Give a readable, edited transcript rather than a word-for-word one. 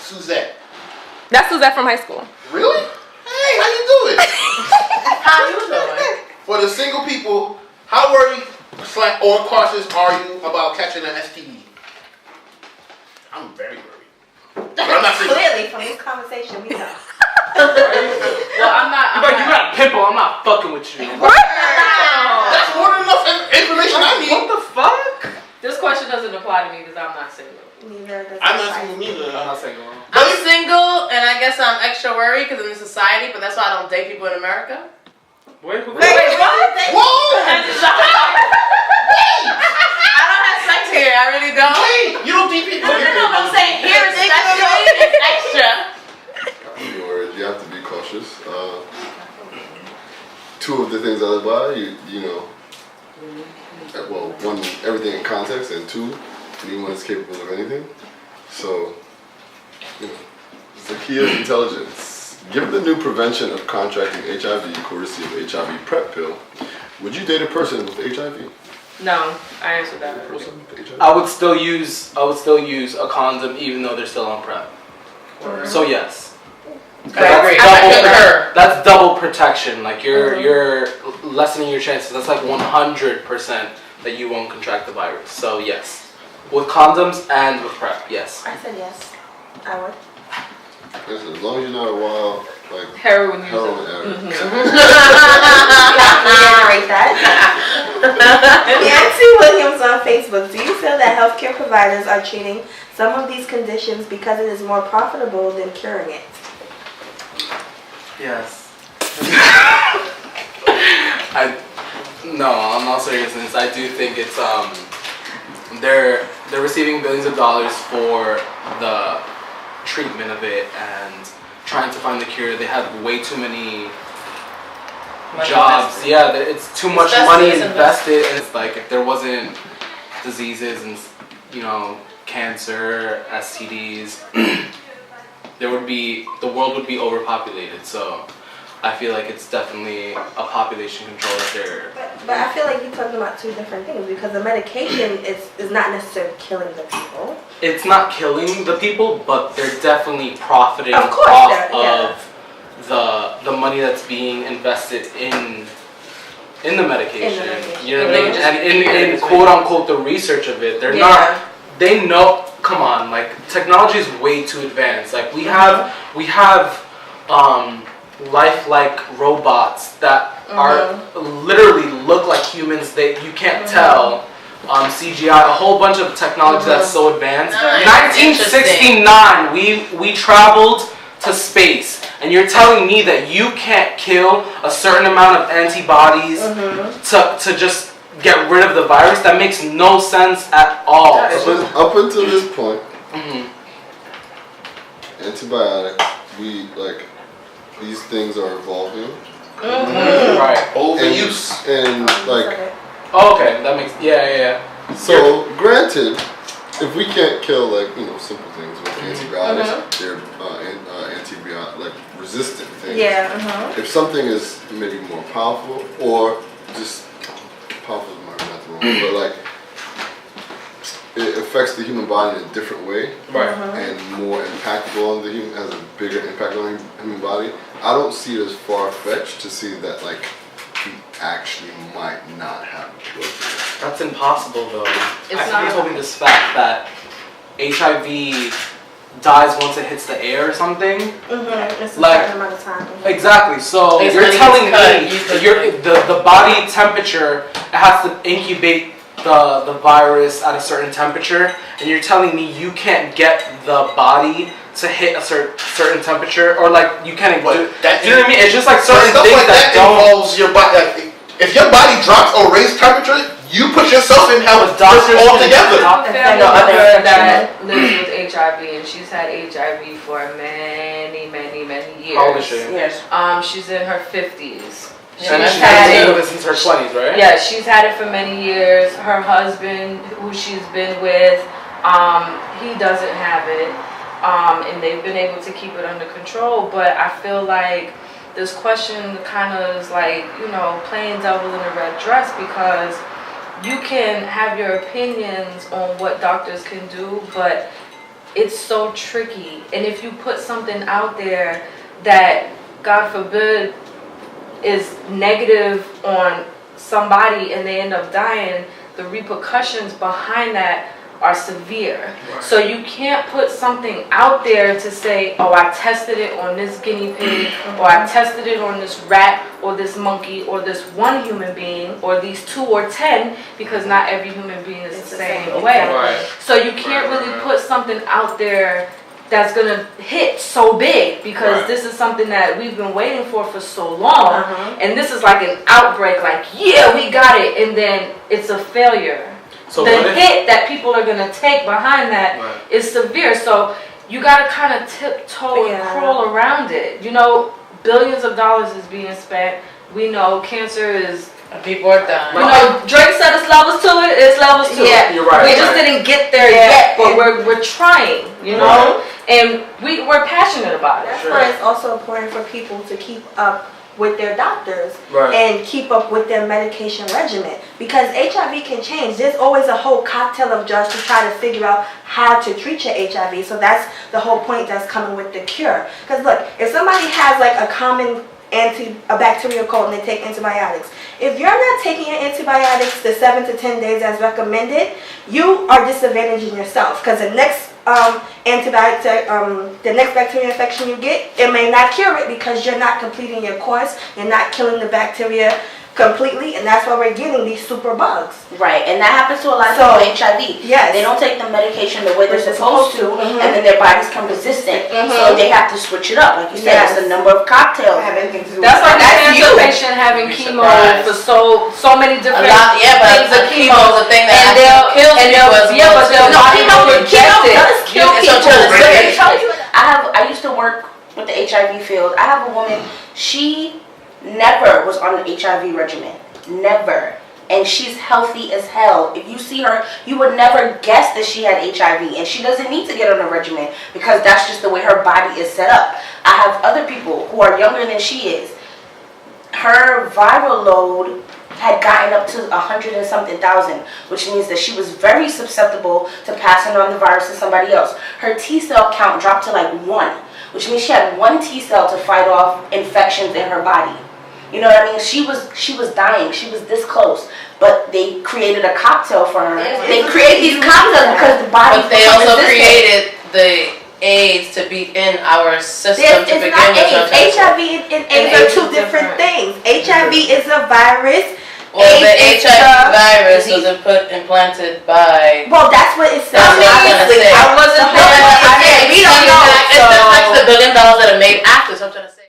Suzette. That's Suzette from high school. Really? Hey, how you doing? How you doing? For the single people, how worried or cautious are you about catching an STD? I'm very worried. But I'm not single. Clearly, from this conversation, we know. Well, I'm not. But you got a pimple. I'm not fucking with you. What? That's more than enough information I need. What the fuck? This question doesn't apply to me because I'm not single. Neither does I'm not single neither. I'm not single. I'm single, and I guess I'm extra worried because I'm in society, but that's why I don't date people in America. Wait, Wait, what? Whoa! I don't have sex here. I really don't. Wait, you don't think people? No. I'm saying here is extra. Be worried. You have to be cautious. Two of the things I live by, you know, well, one, everything in context, and two, anyone is capable of anything. So, you know, the key is intelligence. Given the new prevention of contracting HIV, courtesy of HIV PrEP pill, would you date a person with HIV? No, I answered that. A person with HIV? I would still use a condom even though they're still on PrEP. So yes. That's double protection. Like you're lessening your chances. That's like 100% that you won't contract the virus. So yes, with condoms and with PrEP, yes. I said yes. I would. Listen, as long as you're not a wild, like, Heroin addict. Reiterate that. Nancy Williams on Facebook. Do you feel that healthcare providers are treating some of these conditions because it is more profitable than curing it? Yes. No, I'm all seriousness. I do think it's they're receiving billions of dollars for the treatment of it and trying to find the cure. They have way too many jobs. Invested. Yeah, it's too much money invested, and it's like if there wasn't diseases and cancer, STDs, the world would be overpopulated. So I feel like it's definitely a population control that they're. But I feel like you're talking about two different things because the medication is not necessarily killing the people. It's not killing the people, but they're definitely profiting Of course, off of the money that's being invested in the medication. You know what I mean? And in quote unquote the research of it, they're not. They know. Come on, like technology is way too advanced. Like we have lifelike robots that are literally look like humans. You can't tell. CGI, a whole bunch of technology that's so advanced. 1969, we traveled to space, and you're telling me that you can't kill a certain amount of antibodies to just get rid of the virus? That makes no sense at all. Up until this point, antibiotics, these things are evolving. Right. Overuse. And like. Oh, okay, that makes yeah. So granted, if we can't kill simple things with antibiotics, they're antibiotic resistant things. Yeah. If something is maybe more powerful or just powerful is not the wrong, but it affects the human body in a different way, right? And more impactful on the human, has a bigger impact on the human body. I don't see it as far fetched to see that we actually might not have a cure. That's impossible though. It's I not. think told me this fact that HIV dies once it hits the air or something. It's a certain amount of time. Exactly. So you're telling me the body temperature has to incubate the virus at a certain temperature, and you're telling me you can't get the body to hit a certain temperature, or you can't do. You know what I mean? It's just like certain stuff things like that involves your body. If your body drops or raises temperature, you put yourself in hell altogether. I have a family member that lives with HIV, and she's had HIV for many years. How old is she? Yes. She's in her 50s. And she's had it since her 20s, right? Yeah, she's had it for many years. Her husband, who she's been with, he doesn't have it. And they've been able to keep it under control. But I feel like this question kind of is playing devil in a red dress, because you can have your opinions on what doctors can do, but it's so tricky. And if you put something out there that, God forbid, is negative on somebody and they end up dying, the repercussions behind that are severe. Right. So you can't put something out there to say, oh, I tested it on this guinea pig, or I tested it on this rat, or this monkey, or this one human being, or these 2 or 10, because not every human being is the same way. Right. So you can't really put something out there that's gonna hit so big, because this is something that we've been waiting for so long, and this is like an outbreak, like, yeah, we got it, and then it's a failure. So the hit that people are gonna take behind that is severe. So you gotta kind of tiptoe and crawl around it. You know, billions of dollars is being spent. We know cancer is. People are dying. You know, Drake said it's levels to it. It's levels to it. You're right. We just didn't get there yet, but we're trying. You know, and we're passionate about it. That's why it's also important for people to keep up with their doctors Right. and keep up with their medication regimen, because HIV can change. There's always a whole cocktail of drugs to try to figure out how to treat your HIV. So that's the whole point that's coming with the cure. Because look, if somebody has like a common a bacterial cold and they take antibiotics, if you're not taking your antibiotics the 7 to 10 days as recommended, you are disadvantaging yourself, because the next antibiotic, the next bacterial infection you get, it may not cure it because you're not completing your course, you're not killing the bacteria completely, and that's why we're getting these super bugs. Right, and that happens to a lot of people with HIV. Yes. They don't take the medication the way they're supposed to, and then their bodies become resistant. So they have to switch it up. Like you said, it's a number of cocktails. That's like a cancer patient having chemo for so many different but chemo is a thing that actually kills people as well. But chemo does kill people. I used to work with the HIV field. I have a woman, she never was on an HIV regimen. Never. And she's healthy as hell. If you see her, you would never guess that she had HIV. And she doesn't need to get on a regimen, because that's just the way her body is set up. I have other people who are younger than she is. Her viral load had gotten up to 100 and something thousand, which means that she was very susceptible to passing on the virus to somebody else. Her T cell count dropped to like 1, which means she had 1 T cell to fight off infections in her body. You know what I mean? She was dying. She was this close. But they created a cocktail for her. They create these cocktails because the body. But they also created the AIDS to be in our system to begin with. HIV and AIDS are 2 different things. HIV is a virus. Well, the HIV virus was implanted by. Well, that's what it says. I wasn't there. We don't know. It's the $1 billion that are made after. So I'm trying to say.